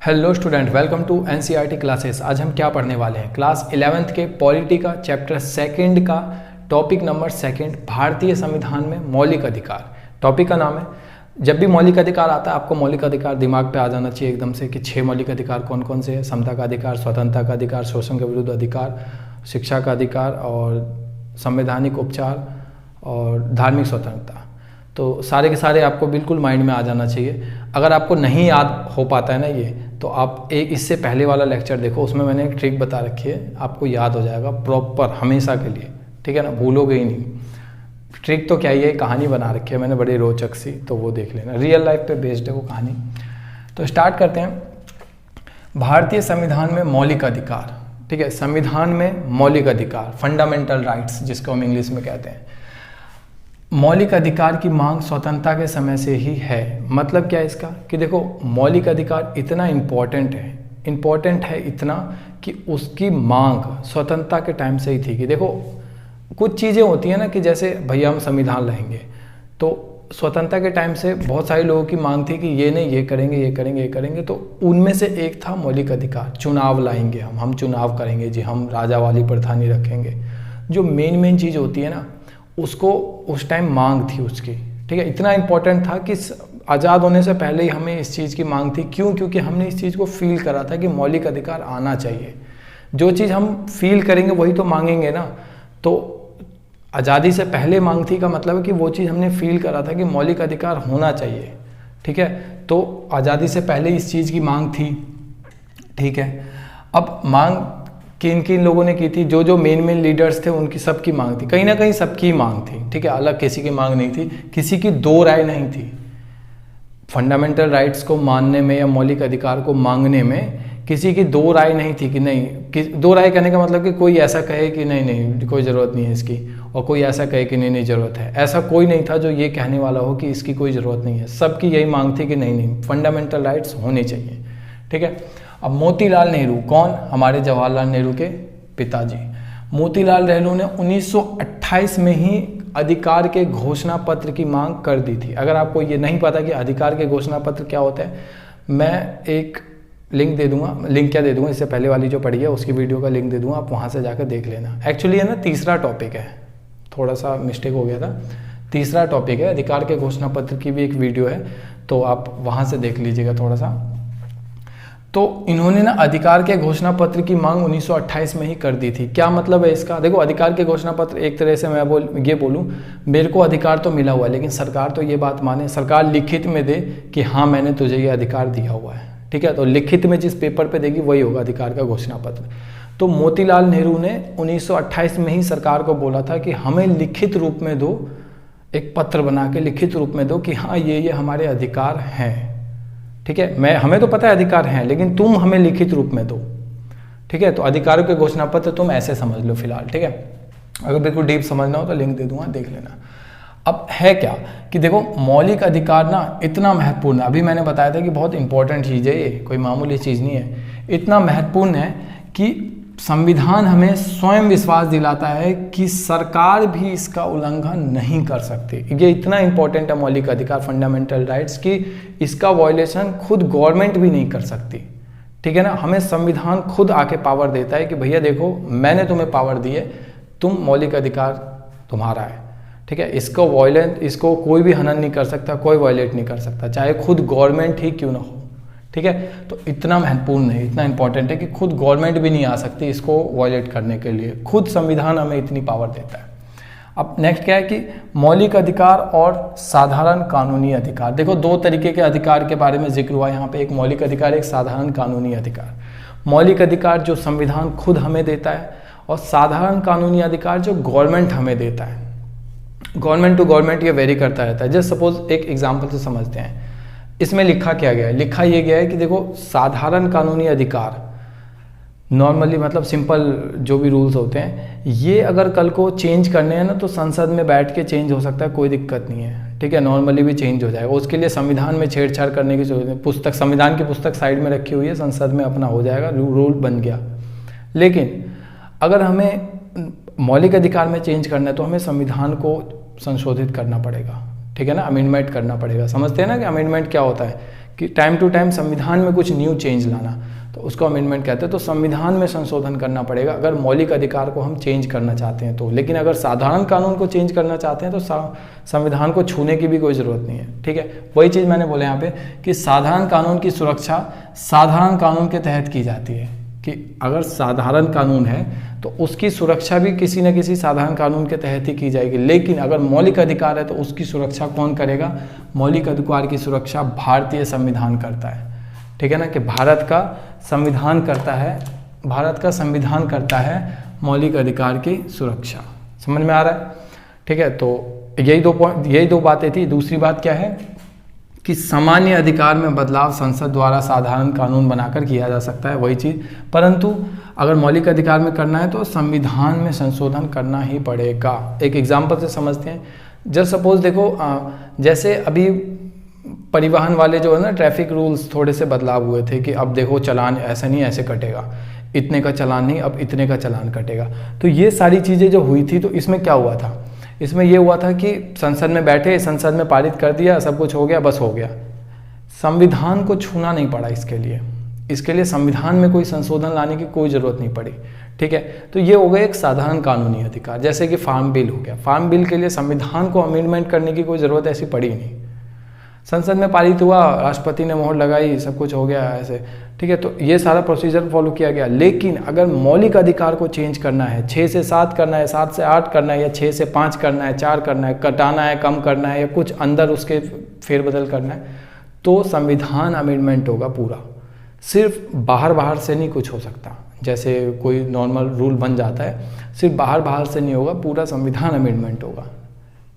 Hello student, welcome to NCERT classes. आज हम क्या पढ़ने वाले हैं? क्लास 11th के पॉलिटी का चैप्टर सेकंड का टॉपिक नंबर सेकंड, भारतीय संविधान में मौलिक अधिकार। टॉपिक का नाम है। जब भी मौलिक अधिकार आता है आपको मौलिक अधिकार दिमाग पे आ जाना चाहिए एकदम से कि 6 मौलिक अधिकार कौन कौन से हैं। समता का अधिकार, स्वतंत्रता का अधिकार, शोषण के विरुद्ध अधिकार, शिक्षा का अधिकार और संवैधानिक उपचार और धार्मिक स्वतंत्रता। तो सारे के सारे आपको बिल्कुल माइंड में आ जाना चाहिए। अगर आपको नहीं याद हो पाता है ना ये, तो आप एक इससे पहले वाला लेक्चर देखो, उसमें मैंने एक ट्रिक बता रखी है, आपको याद हो जाएगा प्रॉपर हमेशा के लिए। ठीक है ना, भूलोगे ही नहीं। ट्रिक तो क्या ही है, कहानी बना रखी है मैंने बड़ी रोचक सी, तो वो देख लेना, रियल लाइफ पे बेस्ड है वो कहानी। तो स्टार्ट करते हैं। भारतीय संविधान में मौलिक अधिकार। ठीक है, संविधान में मौलिक अधिकार, फंडामेंटल राइट्स जिसको हम इंग्लिश में कहते हैं। मौलिक अधिकार की मांग स्वतंत्रता के समय से ही है। मतलब क्या है इसका कि देखो, मौलिक अधिकार इतना इम्पोर्टेंट है इतना कि उसकी मांग स्वतंत्रता के टाइम से ही थी। कि देखो कुछ चीज़ें होती हैं ना कि जैसे भैया हम संविधान लाएंगे, तो स्वतंत्रता के टाइम से बहुत सारे लोगों की मांग थी कि ये नहीं, ये करेंगे, ये करेंगे, ये करेंगे। तो उनमें से एक था मौलिक अधिकार। चुनाव लाएंगे, हम चुनाव करेंगे जी, हम राजा वाली प्रथा नहीं रखेंगे। जो मेन चीज़ होती है ना, उसको उस टाइम मांग थी उसकी। ठीक है, इतना इम्पोर्टेंट था कि आज़ाद होने से पहले ही हमें इस चीज़ की मांग थी। क्यों? क्योंकि हमने इस चीज़ को फील करा था कि मौलिक अधिकार आना चाहिए। जो चीज़ हम फील करेंगे वही तो मांगेंगे ना। तो आज़ादी से पहले मांग थी का मतलब है कि वो चीज़ हमने फील करा था कि मौलिक अधिकार होना चाहिए। ठीक है, तो आज़ादी से पहले इस चीज़ की मांग थी। ठीक है, अब मांग किन किन लोगों ने की थी? जो मेन लीडर्स थे उनकी सबकी मांग थी, कहीं ना कहीं सबकी मांग थी। ठीक है, अलग किसी की मांग नहीं थी, किसी की दो राय नहीं थी। फंडामेंटल राइट्स को मानने में या मौलिक अधिकार को मांगने में किसी की दो राय नहीं थी कि नहीं। दो राय कहने का मतलब कि कोई ऐसा कहे कि नहीं कोई ज़रूरत नहीं है इसकी, और कोई ऐसा कहे कि नहीं ज़रूरत है। ऐसा कोई नहीं था जो ये कहने वाला हो कि इसकी कोई ज़रूरत नहीं है। सबकी यही मांग थी कि नहीं फंडामेंटल राइट्स होने चाहिए। ठीक है, अब मोतीलाल नेहरू कौन? हमारे जवाहरलाल नेहरू के पिताजी। मोतीलाल नेहरू ने 1928 में ही अधिकार के घोषणा पत्र की मांग कर दी थी। अगर आपको ये नहीं पता कि अधिकार के घोषणा पत्र क्या होता है, मैं एक लिंक दे दूंगा। लिंक क्या दे दूंगा, इससे पहले वाली जो पढ़ी है उसकी वीडियो का लिंक दे दूंगा, आप वहाँ से जाकर देख लेना। एक्चुअली है ना, तीसरा टॉपिक है, थोड़ा सा मिस्टेक हो गया था। तीसरा टॉपिक है, अधिकार के घोषणा पत्र की भी एक वीडियो है, तो आप वहाँ से देख लीजिएगा थोड़ा सा। तो इन्होंने ना अधिकार के घोषणा पत्र की मांग 1928 में ही कर दी थी। क्या मतलब है इसका? देखो, अधिकार के घोषणा पत्र एक तरह से मैं ये बोलूँ, मेरे को अधिकार तो मिला हुआ है, लेकिन सरकार तो ये बात माने, सरकार लिखित में दे कि हाँ मैंने तुझे ये अधिकार दिया हुआ है। ठीक है, तो लिखित में जिस पेपर पे देगी वही होगा अधिकार का घोषणा पत्र। तो मोतीलाल नेहरू ने 1928 में ही सरकार को बोला था कि हमें लिखित रूप में दो, एक पत्र बना के लिखित रूप में दो कि हाँ ये हमारे अधिकार हैं। ठीक है, हमें तो पता है अधिकार हैं, लेकिन तुम हमें लिखित रूप में दो। ठीक है, तो अधिकारों के घोषणा पत्र तुम ऐसे समझ लो फिलहाल। ठीक है, अगर बिल्कुल डीप समझना हो तो लिंक दे दूंगा, देख लेना। अब है क्या कि देखो, मौलिक अधिकार ना इतना महत्वपूर्ण है। अभी मैंने बताया था कि बहुत इंपॉर्टेंट चीज़ है ये, कोई मामूली चीज़ नहीं है। इतना महत्वपूर्ण है कि संविधान हमें स्वयं विश्वास दिलाता है कि सरकार भी इसका उल्लंघन नहीं कर सकती। ये इतना इंपॉर्टेंट है मौलिक अधिकार, फंडामेंटल राइट्स की, इसका वायलेशन खुद गवर्नमेंट भी नहीं कर सकती। ठीक है ना, हमें संविधान खुद आके पावर देता है कि भैया देखो मैंने तुम्हें पावर दी है, तुम मौलिक अधिकार तुम्हारा है। ठीक है, इसको कोई भी हनन नहीं कर सकता, कोई वायलेट नहीं कर सकता, चाहे खुद गवर्नमेंट ही क्यों ना हो। ठीक है, तो इतना महत्वपूर्ण है, इतना इंपॉर्टेंट है कि खुद गवर्नमेंट भी नहीं आ सकती इसको वायलेट करने के लिए। खुद संविधान हमें इतनी पावर देता है। अब नेक्स्ट क्या है कि मौलिक अधिकार और साधारण कानूनी अधिकार। देखो, दो तरीके के अधिकार के बारे में जिक्र हुआ यहाँ पे, एक मौलिक अधिकार, एक साधारण कानूनी अधिकार। मौलिक अधिकार जो संविधान खुद हमें देता है, और साधारण कानूनी अधिकार जो गवर्नमेंट हमें देता है। गवर्नमेंट टू गवर्नमेंट ये वेरी करता रहता है। जस्ट सपोज एक एग्जाम्पल से समझते हैं, इसमें लिखा क्या गया है? लिखा ये गया है कि देखो, साधारण कानूनी अधिकार नॉर्मली मतलब सिंपल जो भी रूल्स होते हैं, ये अगर कल को चेंज करने हैं ना तो संसद में बैठ के चेंज हो सकता है, कोई दिक्कत नहीं है। ठीक है, नॉर्मली भी चेंज हो जाएगा। उसके लिए संविधान में छेड़छाड़ करने की जरूरत नहीं। संविधान की पुस्तक साइड में रखी हुई है, संसद में अपना हो जाएगा, रूल बन गया। लेकिन अगर हमें मौलिक अधिकार में चेंज करना है तो हमें संविधान को संशोधित करना पड़ेगा। ठीक है ना, अमेंडमेंट करना पड़ेगा। समझते हैं ना कि अमेंडमेंट क्या होता है? कि टाइम टू टाइम संविधान में कुछ न्यू चेंज लाना, तो उसको अमेंडमेंट कहते हैं। तो संविधान में संशोधन करना पड़ेगा अगर मौलिक अधिकार को हम चेंज करना चाहते हैं तो। लेकिन अगर साधारण कानून को चेंज करना चाहते हैं तो संविधान को छूने की भी कोई ज़रूरत नहीं है, ठीक है। वही चीज़ मैंने बोला यहाँ पे कि साधारण कानून की सुरक्षा साधारण कानून के तहत की जाती है, कि अगर साधारण कानून है तो उसकी सुरक्षा भी किसी न किसी साधारण कानून के तहत ही की जाएगी। लेकिन अगर मौलिक अधिकार है तो उसकी सुरक्षा कौन करेगा? मौलिक अधिकार की सुरक्षा भारतीय संविधान करता है, ठीक है ना, कि भारत का संविधान करता है मौलिक अधिकार की सुरक्षा। समझ में आ रहा है? ठीक है, तो यही दो बातें थी। दूसरी बात क्या है कि सामान्य अधिकार में बदलाव संसद द्वारा साधारण कानून बनाकर किया जा सकता है, वही चीज़। परंतु अगर मौलिक अधिकार में करना है तो संविधान में संशोधन करना ही पड़ेगा। एक एग्जाम्पल से समझते हैं। जस्ट सपोज देखो, जैसे अभी परिवहन वाले जो है ना, ट्रैफिक रूल्स थोड़े से बदलाव हुए थे कि अब देखो चालान ऐसा नहीं ऐसे कटेगा, इतने का चालान नहीं अब इतने का चालान कटेगा। तो ये सारी चीज़ें जो हुई थी, तो इसमें क्या हुआ था? इसमें ये हुआ था कि संसद में बैठे, संसद में पारित कर दिया, सब कुछ हो गया, बस हो गया। संविधान को छूना नहीं पड़ा इसके लिए संविधान में कोई संशोधन लाने की कोई ज़रूरत नहीं पड़ी, ठीक है। तो ये हो गया एक साधारण कानूनी अधिकार। जैसे कि फार्म बिल हो गया, फार्म बिल के लिए संविधान को अमेंडमेंट करने की कोई ज़रूरत ऐसी पड़ी नहीं। संसद में पारित हुआ, राष्ट्रपति ने मोहर लगाई, सब कुछ हो गया ऐसे, ठीक है। तो ये सारा प्रोसीजर फॉलो किया गया। लेकिन अगर मौलिक अधिकार को चेंज करना है, 6 से 7 करना है, 7 से 8 करना है, या 6 से 5 करना है, 4 करना है, कटाना है, कम करना है, या कुछ अंदर उसके फेरबदल करना है, तो संविधान अमेंडमेंट होगा पूरा। सिर्फ बाहर से नहीं कुछ हो सकता। जैसे कोई नॉर्मल रूल बन जाता है, सिर्फ बाहर से नहीं होगा, पूरा संविधान अमेंडमेंट होगा,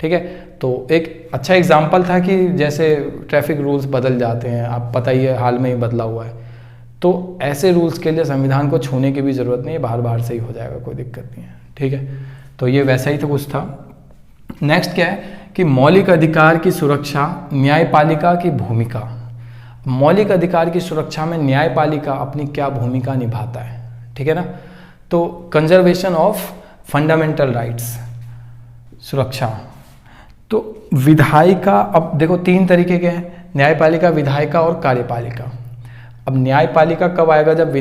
ठीक है। तो एक अच्छा एग्जाम्पल था कि जैसे ट्रैफिक रूल्स बदल जाते हैं, आप पता ही है, हाल में ही बदला हुआ है। तो ऐसे रूल्स के लिए संविधान को छूने की भी ज़रूरत नहीं है, बाहर से ही हो जाएगा, कोई दिक्कत नहीं है, ठीक है। तो ये वैसा ही तो कुछ था। नेक्स्ट क्या है कि मौलिक अधिकार की सुरक्षा, न्यायपालिका की भूमिका। मौलिक अधिकार की सुरक्षा में न्यायपालिका अपनी क्या भूमिका निभाता है, ठीक है ना। तो कंजर्वेशन ऑफ फंडामेंटल राइट्स, सुरक्षा। तो विधायिका, अब देखो 3 तरीके के हैं, न्यायपालिका, विधायिका और कार्यपालिका। अब न्यायपालिका कब आएगा? जब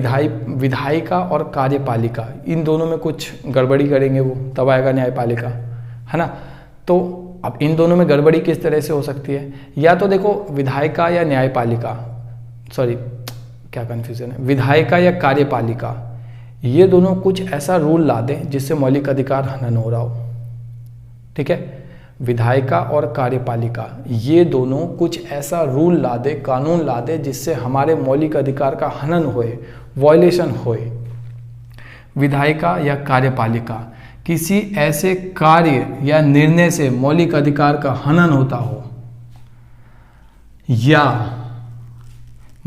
विधायिका और कार्यपालिका इन दोनों में कुछ गड़बड़ी करेंगे वो, तब आएगा न्यायपालिका, है ना। तो अब इन दोनों में गड़बड़ी किस तरह से हो सकती है? या तो देखो विधायिका या न्यायपालिका, सॉरी क्या कन्फ्यूजन है, विधायिका या कार्यपालिका, ये दोनों कुछ ऐसा रूल ला दें जिससे मौलिक अधिकार हनन हो रहा हो, ठीक है। विधायिका और कार्यपालिका ये दोनों कुछ ऐसा रूल ला दे, कानून ला दे, जिससे हमारे मौलिक अधिकार का हनन होए, वॉयलेशन होए। विधायिका या कार्यपालिका किसी ऐसे कार्य या निर्णय से मौलिक अधिकार का हनन होता हो, या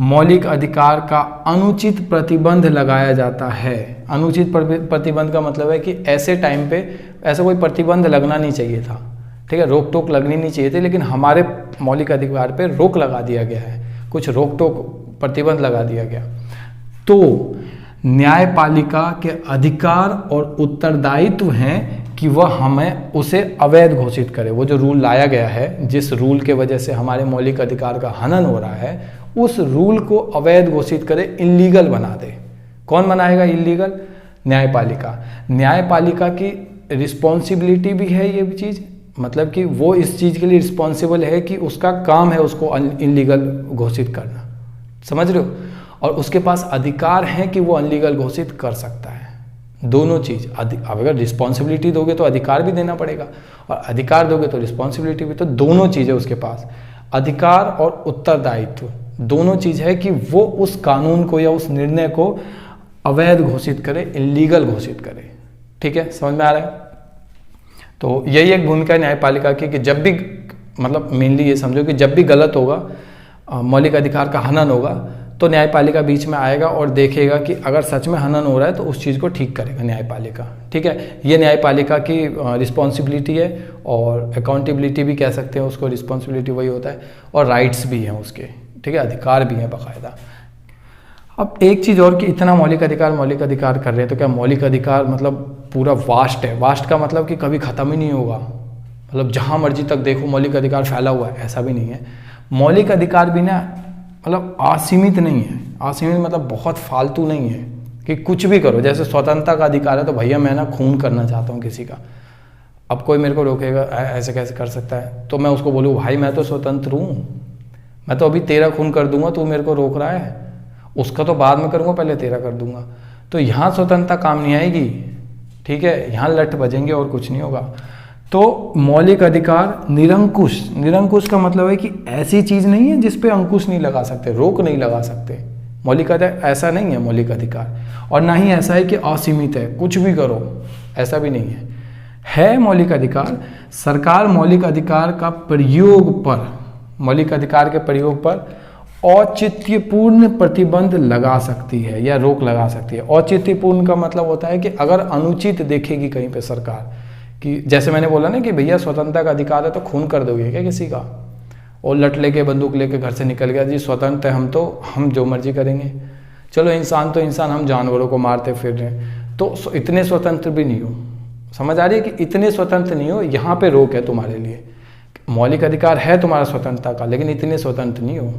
मौलिक अधिकार का अनुचित प्रतिबंध लगाया जाता है। अनुचित प्रतिबंध का मतलब है कि ऐसे टाइम पे ऐसा कोई प्रतिबंध लगना नहीं चाहिए था, ठीक है, रोक टोक लगनी नहीं चाहिए थी, लेकिन हमारे मौलिक अधिकार पे रोक लगा दिया गया है, कुछ रोक टोक प्रतिबंध लगा दिया गया। तो न्यायपालिका के अधिकार और उत्तरदायित्व हैं कि वह हमें उसे अवैध घोषित करे। वो जो रूल लाया गया है, जिस रूल के वजह से हमारे मौलिक अधिकार का हनन हो रहा है, उस रूल को अवैध घोषित करे, इल्लीगल बना दे। कौन बनाएगा इल्लीगल? न्यायपालिका। न्यायपालिका की रिस्पॉन्सिबिलिटी भी है ये चीज़, मतलब कि वो इस चीज़ के लिए रिस्पॉन्सिबल है कि उसका काम है उसको इल्लीगल घोषित करना, समझ रहे हो। और उसके पास अधिकार है कि वो अनलीगल घोषित कर सकता है। दोनों चीज़, अगर रिस्पॉन्सिबिलिटी दोगे तो अधिकार भी देना पड़ेगा, और अधिकार दोगे तो रिस्पॉन्सिबिलिटी भी। तो दोनों चीज़ें उसके पास, अधिकार और उत्तरदायित्व, दोनों चीज़ है कि वो उस कानून को या उस निर्णय को अवैध घोषित करे, इल्लीगल घोषित करे, ठीक है, समझ में आ रहा है। तो यही एक भूमिका है न्यायपालिका की कि जब भी, मतलब मेनली ये समझो कि जब भी गलत होगा, मौलिक अधिकार का हनन होगा, तो न्यायपालिका बीच में आएगा और देखेगा कि अगर सच में हनन हो रहा है तो उस चीज़ को ठीक करेगा न्यायपालिका, ठीक है। ये न्यायपालिका की रिस्पॉन्सिबिलिटी है, और अकाउंटेबिलिटी भी कह सकते हैं उसको, रिस्पॉन्सिबिलिटी वही होता है, और राइट्स भी हैं उसके, ठीक है, अधिकार भी हैं बाकायदा। अब एक चीज़ और कि इतना मौलिक अधिकार कर रहे हैं, तो क्या मौलिक अधिकार मतलब पूरा वास्ट है? वास्ट का मतलब कि कभी ख़त्म ही नहीं होगा, मतलब जहाँ मर्जी तक देखो मौलिक अधिकार फैला हुआ है, ऐसा भी नहीं है। मौलिक अधिकार भी ना मतलब असीमित नहीं है। असीमित मतलब बहुत फालतू नहीं है कि कुछ भी करो। जैसे स्वतंत्रता का अधिकार है तो भैया मैं ना खून करना चाहता हूँ किसी का, अब कोई मेरे को रोकेगा ऐसे कैसे कर सकता है, तो मैं उसको बोलूँ भाई मैं तो स्वतंत्र हूँ, मैं तो अभी तेरा खून कर दूंगा, तू मेरे को रोक रहा है, उसका तो बाद में करूँगा, पहले तेरा कर दूंगा। तो यहाँ स्वतंत्रता काम नहीं आएगी, ठीक है, यहाँ लठ बजेंगे और कुछ नहीं होगा। तो मौलिक अधिकार निरंकुश, निरंकुश का मतलब है कि ऐसी चीज़ नहीं है जिस पे अंकुश नहीं लगा सकते, रोक नहीं लगा सकते। मौलिक अधिकार ऐसा नहीं है मौलिक अधिकार, और ना ही ऐसा है कि असीमित है, कुछ भी करो, ऐसा भी नहीं है मौलिक अधिकार। सरकार मौलिक अधिकार का प्रयोग पर, मौलिक अधिकार के प्रयोग पर औचित्यपूर्ण प्रतिबंध लगा सकती है या रोक लगा सकती है। औचित्यपूर्ण का मतलब होता है कि अगर अनुचित देखेगी कहीं पे सरकार, कि जैसे मैंने बोला ना कि भैया स्वतंत्रता का अधिकार है तो खून कर दोगे क्या किसी का, और लठ लेके बंदूक लेके घर से निकल गया, जी स्वतंत्र है हम तो, हम जो मर्जी करेंगे, चलो इंसान तो इंसान, हम जानवरों को मारते फिर रहे, तो इतने स्वतंत्र भी नहीं हो। समझ आ रही है कि इतने स्वतंत्र नहीं हो, यहाँ पे रोक है तुम्हारे लिए। मौलिक अधिकार है तुम्हारा स्वतंत्रता का, लेकिन इतने स्वतंत्र नहीं हो,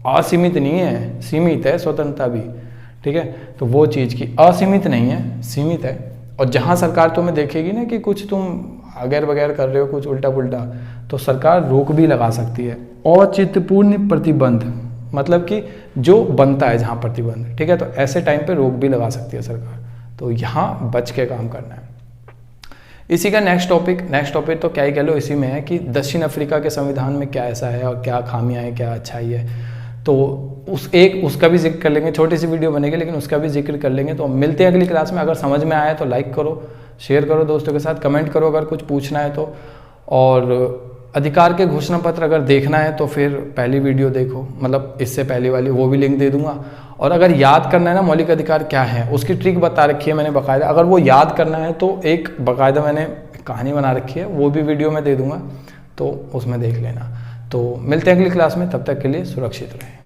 असीमित नहीं है, सीमित है स्वतंत्रता भी, ठीक है। तो वो चीज़ की असीमित नहीं है, सीमित है। और जहाँ सरकार तुम्हें देखेगी ना कि कुछ तुम अगैर बगैर कर रहे हो, कुछ उल्टा पुल्टा, तो सरकार रोक भी लगा सकती है। औचित्यपूर्ण प्रतिबंध मतलब कि जो बनता है जहाँ प्रतिबंध, ठीक है, तो ऐसे टाइम पे रोक भी लगा सकती है सरकार। तो यहाँ बच के काम करना है। इसी का नेक्स्ट टॉपिक तो क्या ही कह लो, इसी में है कि दक्षिण अफ्रीका के संविधान में क्या ऐसा है और क्या खामियां हैं, क्या अच्छाई है, तो उसका भी जिक्र कर लेंगे। छोटी सी वीडियो बनेगी लेकिन उसका भी जिक्र कर लेंगे। तो मिलते हैं अगली क्लास में। अगर समझ में आया तो लाइक करो, शेयर करो दोस्तों के साथ, कमेंट करो अगर कुछ पूछना है तो, और अधिकार के घोषणा पत्र अगर देखना है तो फिर पहली वीडियो देखो, मतलब इससे पहली वाली, वो भी लिंक दे दूंगा। और अगर याद करना है ना मौलिक अधिकार क्या है, उसकी ट्रिक बता रखी है मैंने बाकायदा, अगर वो याद करना है तो एक बाकायदा मैंने कहानी बना रखी है, वो भी वीडियो में दे दूंगा, तो उसमें देख लेना। तो मिलते हैं अगली क्लास में, तब तक के लिए सुरक्षित रहें।